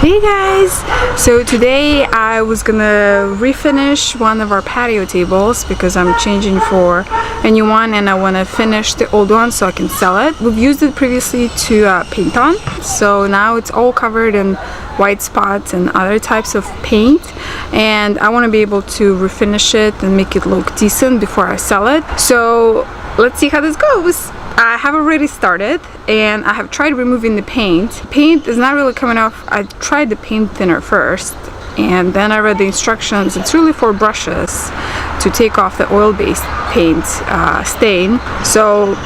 Hey guys! So today I was gonna refinish one of our patio tables because I'm changing for a new one and I want to finish the old one so I can sell it. We've used it previously to paint on, so now it's all covered in white spots and other types of paint, and I want to be able to refinish it and make it look decent before I sell it. So let's see how this goes. I have already started and I have tried removing the paint. Paint is not really coming off. I tried the paint thinner first and then I read the instructions. It's really for brushes to take off the oil-based paint stain. So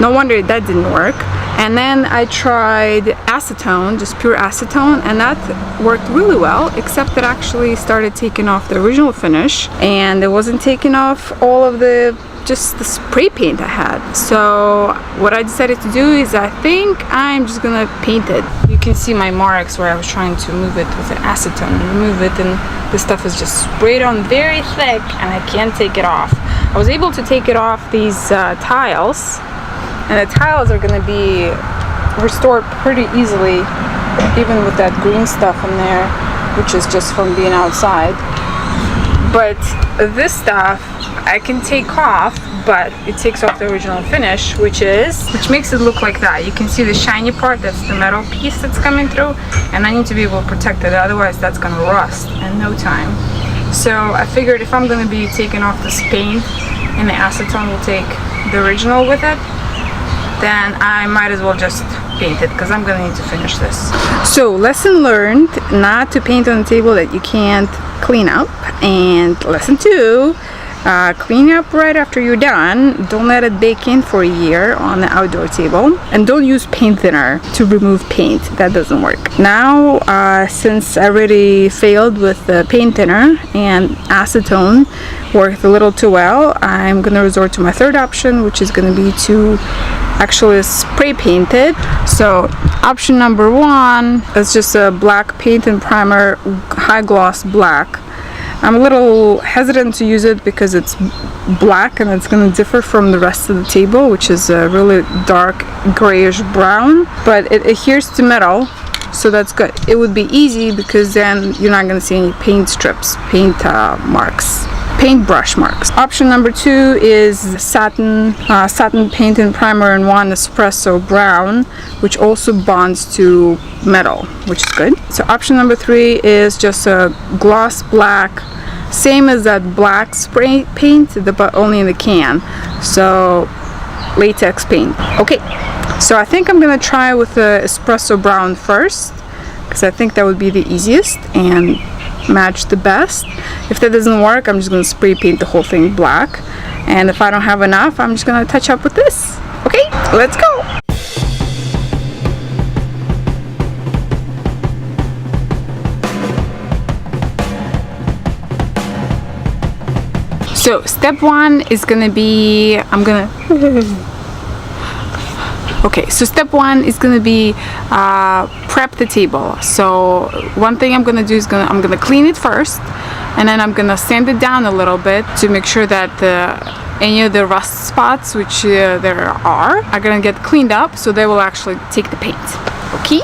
no wonder that didn't work. And then I tried acetone, just pure acetone, and that worked really well, except it actually started taking off the original finish and it wasn't taking off all of the spray paint I had. So what I decided to do is I think I'm just gonna paint it. You can see my marks where I was trying to move it with the acetone and remove it, and this stuff is just sprayed on very thick and I can't take it off. I was able to take it off these tiles, and the tiles are gonna be restored pretty easily even with that green stuff in there, which is just from being outside. But this stuff I can take off, but it takes off the original finish, which makes it look like that. You can see the shiny part, that's the metal piece that's coming through, and I need to be able to protect it, otherwise that's gonna rust in no time. So I figured if I'm gonna be taking off this paint and the acetone will take the original with it, then I might as well just paint it because I'm gonna need to finish this. So lesson learned, not to paint on a table that you can't clean up. And lesson 2, clean up right after you're done. Don't let it bake in for a year on the outdoor table, and don't use paint thinner to remove paint. That doesn't work. Now since I already failed with the paint thinner and acetone worked a little too well, I'm gonna resort to my third option, which is gonna be to actually spray paint it. So option number 1 is just a black paint and primer, high gloss black. I'm a little hesitant to use it because it's black and it's going to differ from the rest of the table, which is a really dark grayish brown, but it adheres to metal, so that's good. It would be easy because then you're not going to see any paint strips, paintbrush marks. Option number 2 is satin paint and primer in 1 espresso brown, which also bonds to metal, which is good. So option number 3 is just a gloss black, same as that black spray paint, but only in the can. So latex paint. Okay, so I think I'm gonna try with the espresso brown first because I think that would be the easiest and match the best. If that doesn't work, I'm just going to spray paint the whole thing black, and if I don't have enough, I'm just going to touch up with this. Okay, let's go. So step 1 is going to be, okay, so step 1 is going to be prep the table. So one thing I'm going to do is I'm going to clean it first, and then I'm going to sand it down a little bit to make sure that any of the rust spots, which there are going to get cleaned up, so they will actually take the paint. Okay?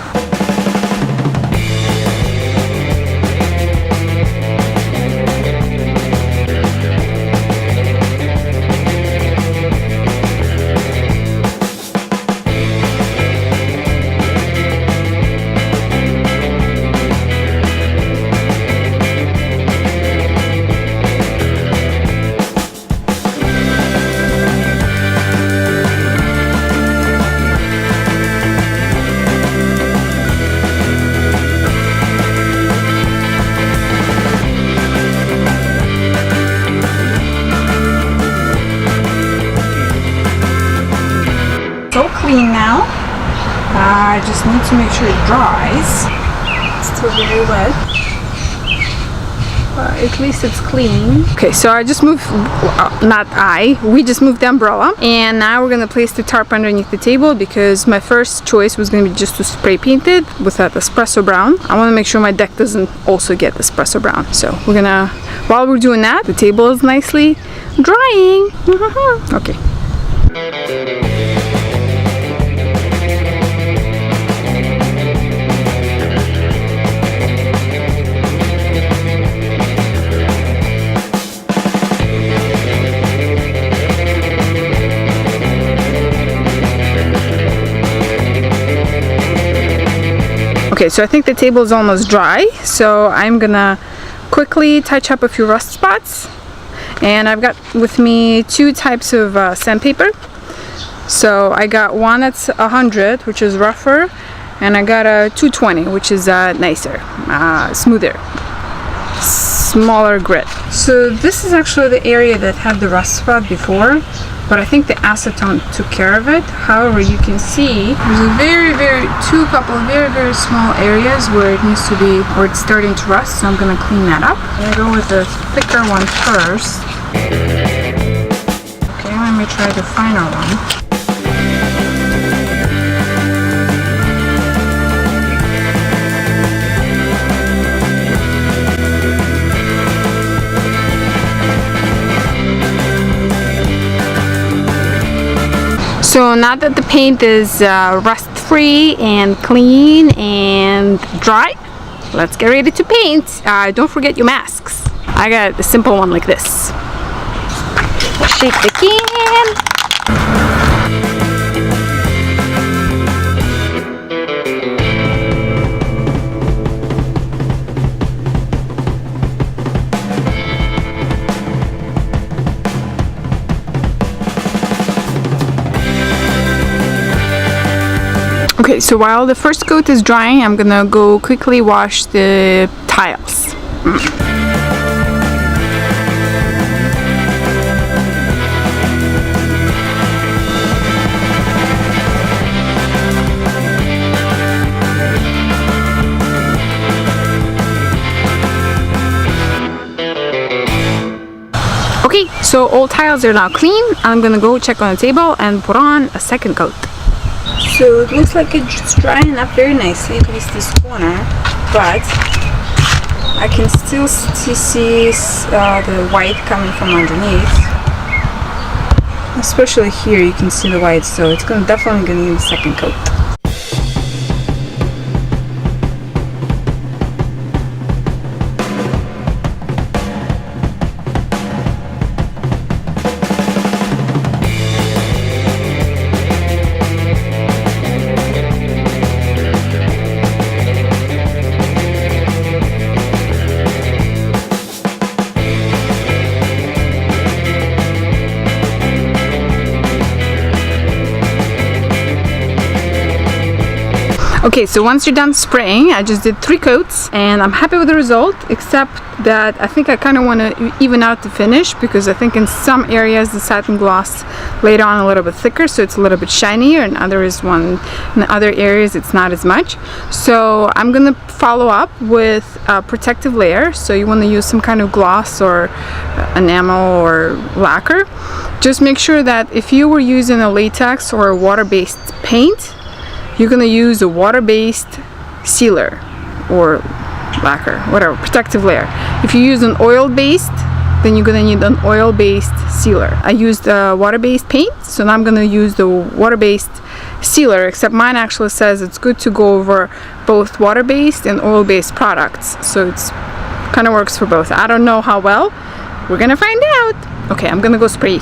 Now I just need to make sure it dries. It's still very wet, but at least it's clean. Okay, so I just moved, we just moved the umbrella, and now we're gonna place the tarp underneath the table because my first choice was gonna be just to spray paint it with that espresso brown. I want to make sure my deck doesn't also get espresso brown, so we're gonna, while we're doing that, the table is nicely drying. Okay. Okay, so I think the table is almost dry, so I'm gonna quickly touch up a few rust spots. And I've got with me two types of sandpaper. So I got one that's 100, which is rougher, and I got a 220, which is nicer, smoother, smaller grit. So this is actually the area that had the rust spot before, but I think the acetone took care of it. However, you can see there's a couple of very small areas where it needs to be, or it's starting to rust, so I'm gonna clean that up. I'm gonna go with the thicker one first. Okay, let me try the finer one. So now that the paint is rust-free and clean and dry, let's get ready to paint. Don't forget your masks. I got a simple one like this. Shake the can. Okay, so while the first coat is drying, I'm gonna go quickly wash the tiles. Okay, so all tiles are now clean. I'm gonna go check on the table and put on a second coat. So it looks like it's drying up very nicely, at least this corner, but I can still see the white coming from underneath. Especially here you can see the white, so it's definitely gonna need a second coat. Okay, so once you're done spraying, I just did 3 coats and I'm happy with the result, except that I think I kind of want to even out the finish, because I think in some areas the satin gloss laid on a little bit thicker, so it's a little bit shinier, and in other areas it's not as much. So I'm gonna follow up with a protective layer. So you want to use some kind of gloss or enamel or lacquer. Just make sure that if you were using a latex or a water-based paint, you're going to use a water-based sealer or lacquer, whatever, protective layer. If you use an oil-based, then you're going to need an oil-based sealer. I used a water-based paint, so now I'm going to use the water-based sealer, except mine actually says it's good to go over both water-based and oil-based products. So it's kind of works for both. I don't know how well. We're going to find out. Okay, I'm going to go spray.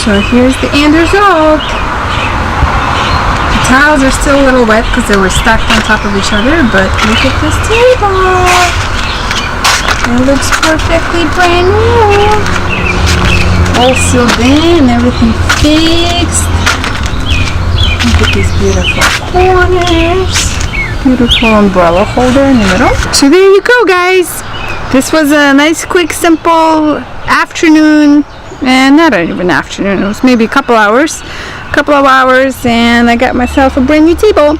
So here's the end result. The tiles are still a little wet because they were stacked on top of each other, but look at this table. It looks perfectly brand new. All sealed in and everything fixed. Look at these beautiful corners. Beautiful umbrella holder in the middle. So there you go, guys. This was a nice, quick, simple afternoon. And not even afternoon, it was maybe a couple of hours, and I got myself a brand new table.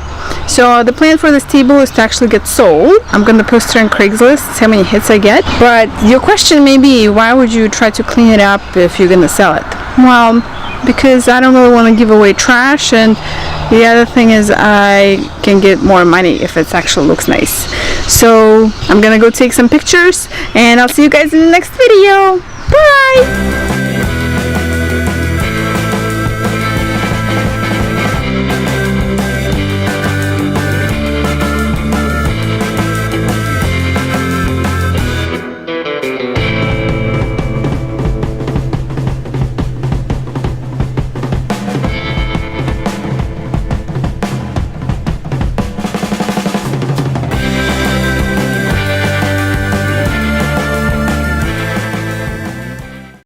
So the plan for this table is to actually get sold. I'm going to post it on Craigslist, see how many hits I get. But your question may be, why would you try to clean it up if you're going to sell it? Well, because I don't really want to give away trash, and the other thing is I can get more money if it actually looks nice. So I'm gonna go take some pictures, and I'll see you guys in the next video. Bye!